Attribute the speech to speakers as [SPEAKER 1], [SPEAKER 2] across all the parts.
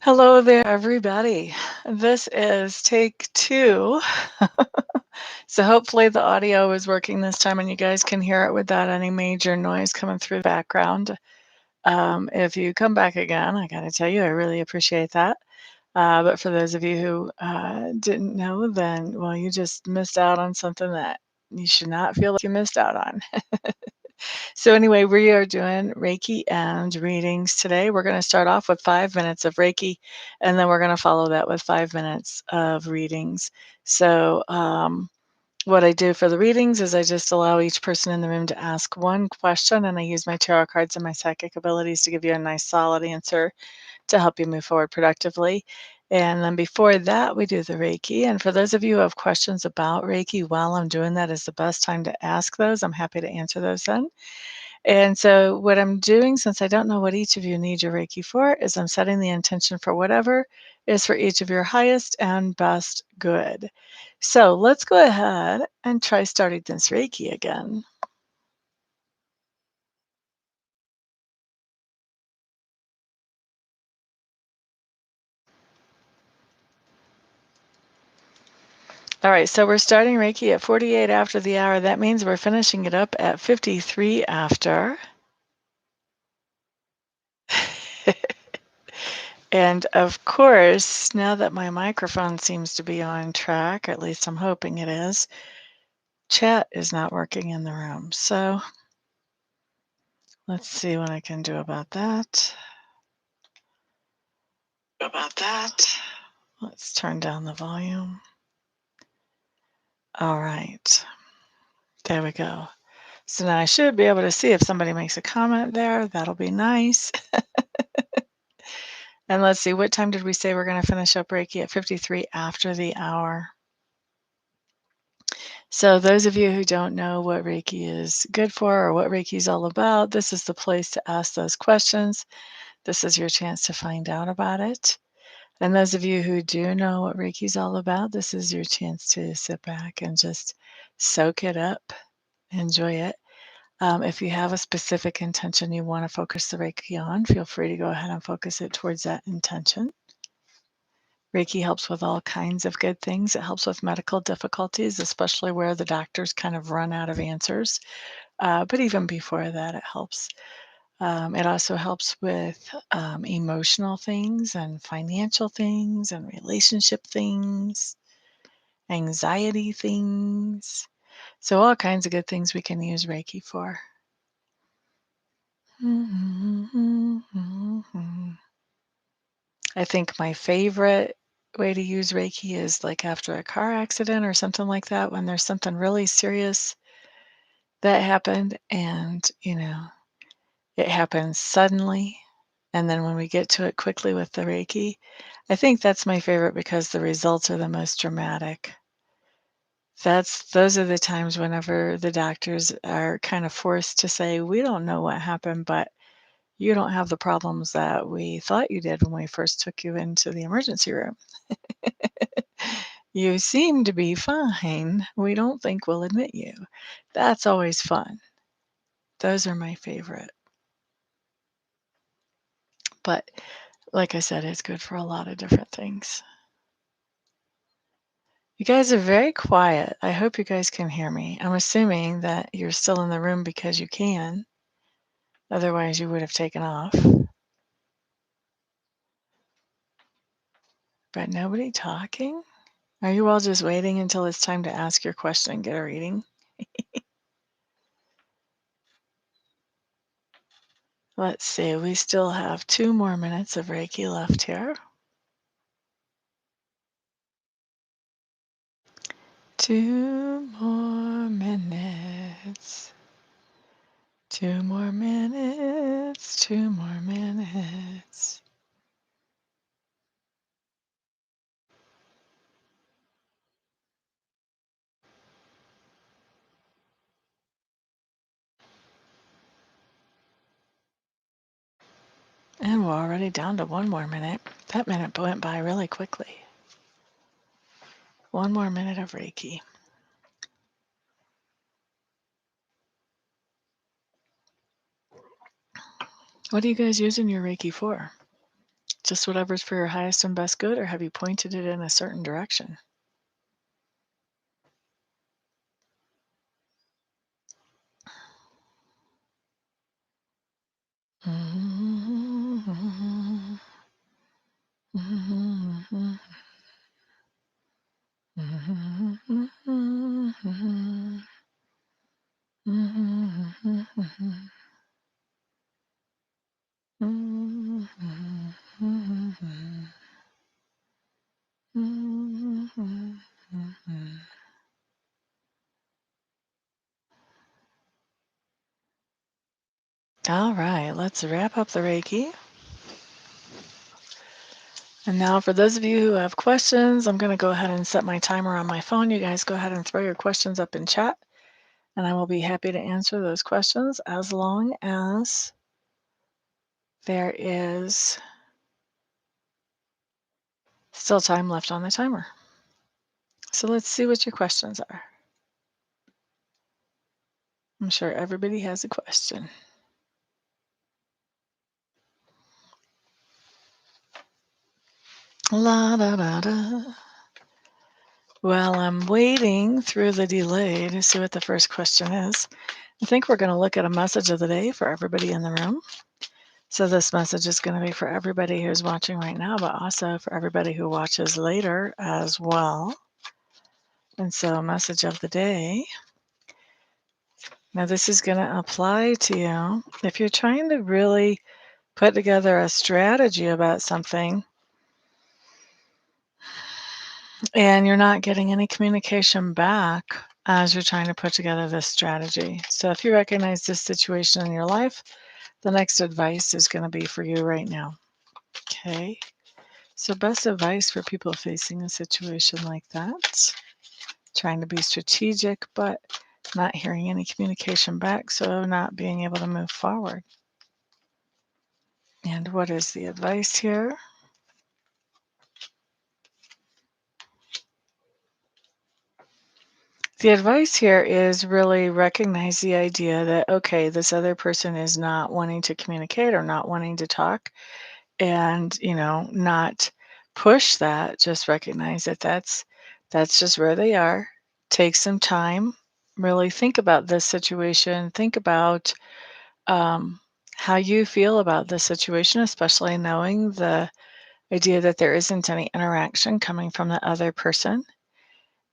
[SPEAKER 1] Hello there, everybody. This is take two. So hopefully the audio is working this time and you guys can hear it without any major noise coming through the background. If you come back again, I got to tell you, I really appreciate that. But for those of you who didn't know, then, well, you just missed out on something that you should not feel like you missed out on. So anyway, we are doing Reiki and readings today. We're going to start off with 5 minutes of Reiki, and then we're going to follow that with 5 minutes of readings. So what I do for the readings is I just allow each person in the room to ask one question, and I use my tarot cards and my psychic abilities to give you a nice solid answer to help you move forward productively. And then before that, we do the Reiki. And for those of you who have questions about Reiki, while I'm doing that is the best time to ask those. I'm happy to answer those then. And so, what I'm doing, since I don't know what each of you need your Reiki for, is I'm setting the intention for whatever is for each of your highest and best good. So, let's go ahead and try starting this Reiki again. All right, so we're starting Reiki at 48 after the hour. That means we're finishing it up at 53 after. And of course, now that my microphone seems to be on track, at least I'm hoping it is, chat is not working in the room. So let's see what I can do about that. Let's turn down the volume. All right. There we go. So now I should be able to see if somebody makes a comment there. That'll be nice. And let's see, what time did we say we're going to finish up Reiki? At 53 after the hour. So those of you who don't know what Reiki is good for or what Reiki is all about, this is the place to ask those questions. This is your chance to find out about it. And those of you who do know what Reiki is all about, this is your chance to sit back and just soak it up, enjoy it. If you have a specific intention you want to focus the Reiki on, feel free to go ahead and focus it towards that intention. Reiki helps with all kinds of good things. It helps with medical difficulties, especially where the doctors kind of run out of answers. But even before that, it helps. It also helps with emotional things and financial things and relationship things, anxiety things. So, all kinds of good things we can use Reiki for. I think my favorite way to use Reiki is like after a car accident or something like that, when there's something really serious that happened and, it happens suddenly. And then when we get to it quickly with the Reiki, I think that's my favorite because the results are the most dramatic. Those are the times whenever the doctors are kind of forced to say, "We don't know what happened, but you don't have the problems that we thought you did when we first took you into the emergency room. You seem to be fine. We don't think we'll admit you." That's always fun. Those are my favorite. But like I said, it's good for a lot of different things. You guys are very quiet. I hope you guys can hear me. I'm assuming that you're still in the room because you can. Otherwise, you would have taken off. But nobody talking? Are you all just waiting until it's time to ask your question and get a reading? Let's see. We still have 2 more minutes of Reiki left here. 2 more minutes. 2 more minutes. 2 more minutes. And we're already down to 1 more minute. That minute went by really quickly. 1 more minute of Reiki. What are you guys using your Reiki for? Just whatever's for your highest and best good, or have you pointed it in a certain direction? All right, let's wrap up the Reiki. And now for those of you who have questions, I'm going to go ahead and set my timer on my phone. You guys go ahead and throw your questions up in chat, and I will be happy to answer those questions as long as there is still time left on the timer. So let's see what your questions are. I'm sure everybody has a question. La da da da. Well, I'm waiting through the delay to see what the first question is. I think we're going to look at a message of the day for everybody in the room. So this message is going to be for everybody who's watching right now, but also for everybody who watches later as well. And so, message of the day. Now, this is going to apply to you if you're trying to really put together a strategy about something and you're not getting any communication back as you're trying to put together this strategy. So, if you recognize this situation in your life, the next advice is going to be for you right now. Okay. So, best advice for people facing a situation like that, trying to be strategic, but not hearing any communication back, so not being able to move forward. And what is the advice here? The advice here is really recognize the idea that, okay, this other person is not wanting to communicate or not wanting to talk, and, not push that. Just recognize that that's just where they are. Take some time, really think about this situation, think about um, how you feel about this situation, especially knowing the idea that there isn't any interaction coming from the other person,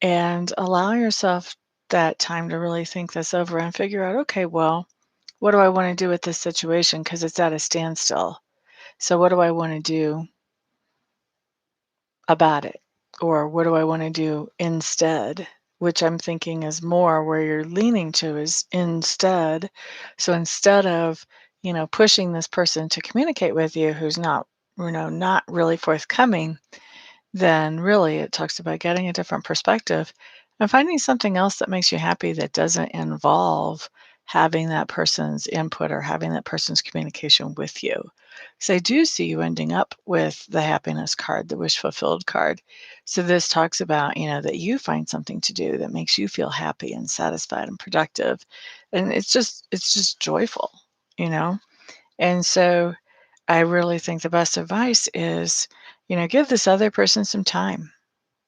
[SPEAKER 1] and allow yourself that time to really think this over and figure out, okay, well, what do I want to do with this situation? Because it's at a standstill. So, what do I want to do about it? Or what do I want to do instead? Which I'm thinking is more where you're leaning to is instead. So instead of, pushing this person to communicate with you who's not, not really forthcoming, then really it talks about getting a different perspective and finding something else that makes you happy that doesn't involve having that person's input or having that person's communication with you. So I do see you ending up with the happiness card, the wish fulfilled card. So this talks about, that you find something to do that makes you feel happy and satisfied and productive. And it's just joyful, you know? And so I really think the best advice is, give this other person some time.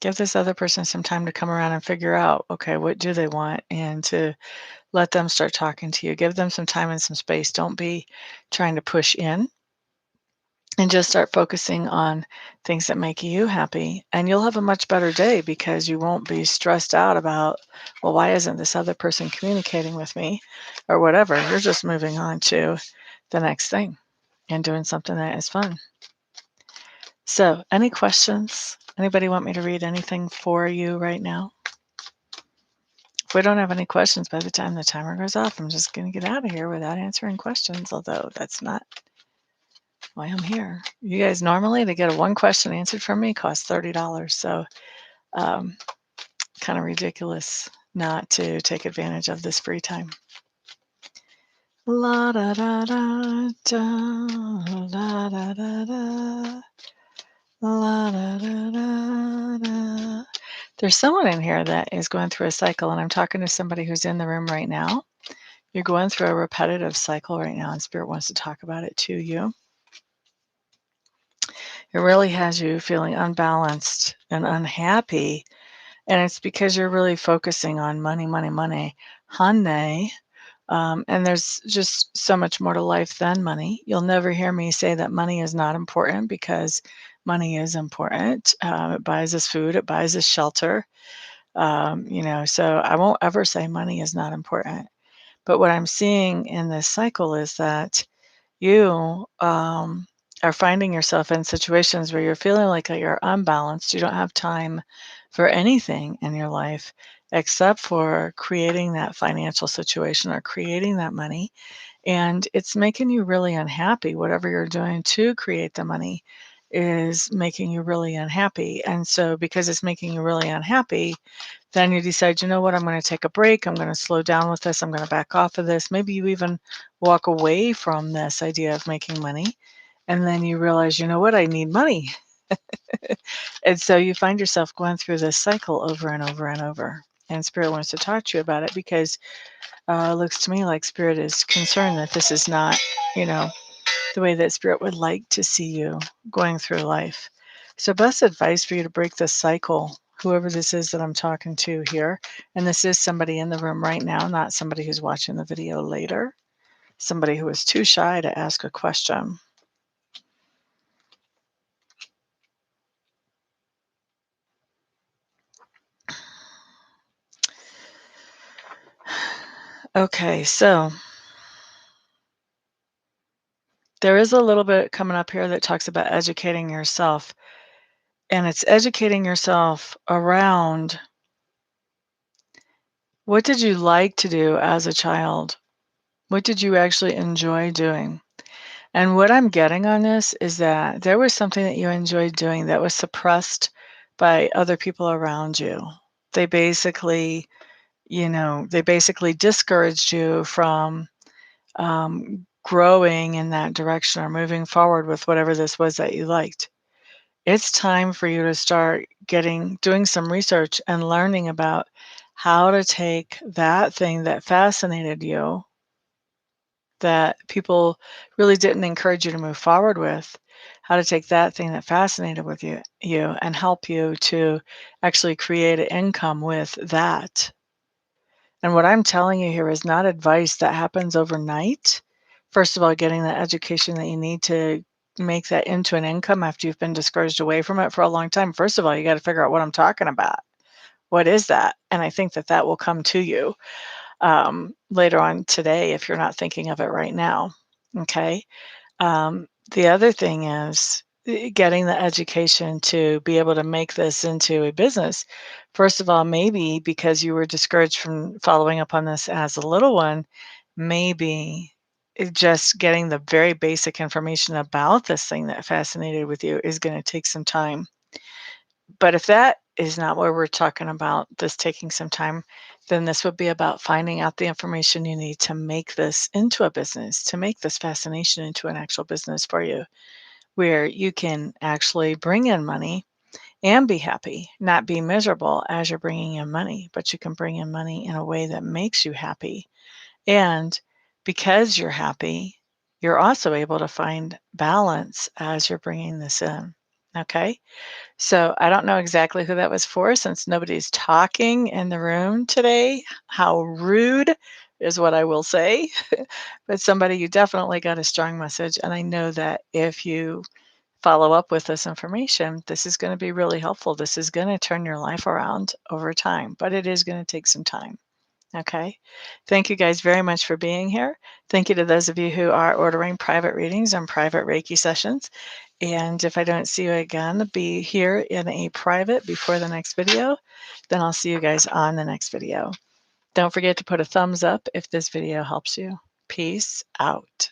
[SPEAKER 1] Give this other person some time to come around and figure out, okay, what do they want? And to let them start talking to you. Give them some time and some space. Don't be trying to push in, and just start focusing on things that make you happy. And you'll have a much better day because you won't be stressed out about, well, why isn't this other person communicating with me or whatever. You're just moving on to the next thing and doing something that is fun. So, any questions? Anybody want me to read anything for you right now? If we don't have any questions by the time the timer goes off, I'm just going to get out of here without answering questions, although that's not why I'm here. You guys, normally to get a one question answered from me costs $30. So, um, kind of ridiculous not to take advantage of this free time. La da da da da, la da da da. La, da, da, da, da. There's someone in here that is going through a cycle, and I'm talking to somebody who's in the room right now. You're going through a repetitive cycle right now, and Spirit wants to talk about it to you. It really has you feeling unbalanced and unhappy, and it's because you're really focusing on money, money, money. Honey. And there's just so much more to life than money. You'll never hear me say that money is not important because money is important. It buys us food, it buys us shelter. So I won't ever say money is not important. But what I'm seeing in this cycle is that you are finding yourself in situations where you're feeling like you're unbalanced. You don't have time for anything in your life except for creating that financial situation or creating that money. And it's making you really unhappy. Whatever you're doing to create the money is making you really unhappy. And so, because it's making you really unhappy, then you decide, you know what, I'm going to take a break. I'm going to slow down with this. I'm going to back off of this. Maybe you even walk away from this idea of making money. And then you realize, you know what, I need money. And so you find yourself going through this cycle over and over and over. And Spirit wants to talk to you about it because it looks to me like Spirit is concerned that this is not, you know, the way that Spirit would like to see you going through life. So, best advice for you to break this cycle, whoever this is that I'm talking to here, and this is somebody in the room right now, not somebody who's watching the video later, somebody who is too shy to ask a question. Okay, so there is a little bit coming up here that talks about educating yourself, and it's educating yourself around what did you like to do as a child? What did you actually enjoy doing? And what I'm getting on this is that there was something that you enjoyed doing that was suppressed by other people around you. They basically, they basically discouraged you from growing in that direction or moving forward with whatever this was that you liked. It's time for you to start doing some research and learning about how to take that thing that fascinated you that people really didn't encourage you to move forward with, how to take that thing that fascinated with you and help you to actually create an income with that. And what I'm telling you here is not advice that happens overnight. First of all, getting the education that you need to make that into an income after you've been discouraged away from it for a long time. First of all, you got to figure out what I'm talking about. What is that? And I think that that will come to you later on today if you're not thinking of it right now. Okay. The other thing is getting the education to be able to make this into a business. First of all, maybe because you were discouraged from following up on this as a little one, maybe just getting the very basic information about this thing that fascinated with you is going to take some time. But if that is not what we're talking about, this taking some time, then this would be about finding out the information you need to make this into a business, to make this fascination into an actual business for you, where you can actually bring in money and be happy, not be miserable as you're bringing in money, but you can bring in money in a way that makes you happy. And because you're happy, you're also able to find balance as you're bringing this in. Okay. So I don't know exactly who that was for since nobody's talking in the room today. How rude is what I will say. But somebody, you definitely got a strong message. And I know that if you follow up with this information, this is going to be really helpful. This is going to turn your life around over time, but it is going to take some time. Okay. Thank you guys very much for being here. Thank you to those of you who are ordering private readings and private Reiki sessions. And if I don't see you again, be here in a private before the next video, then I'll see you guys on the next video. Don't forget to put a thumbs up if this video helps you. Peace out.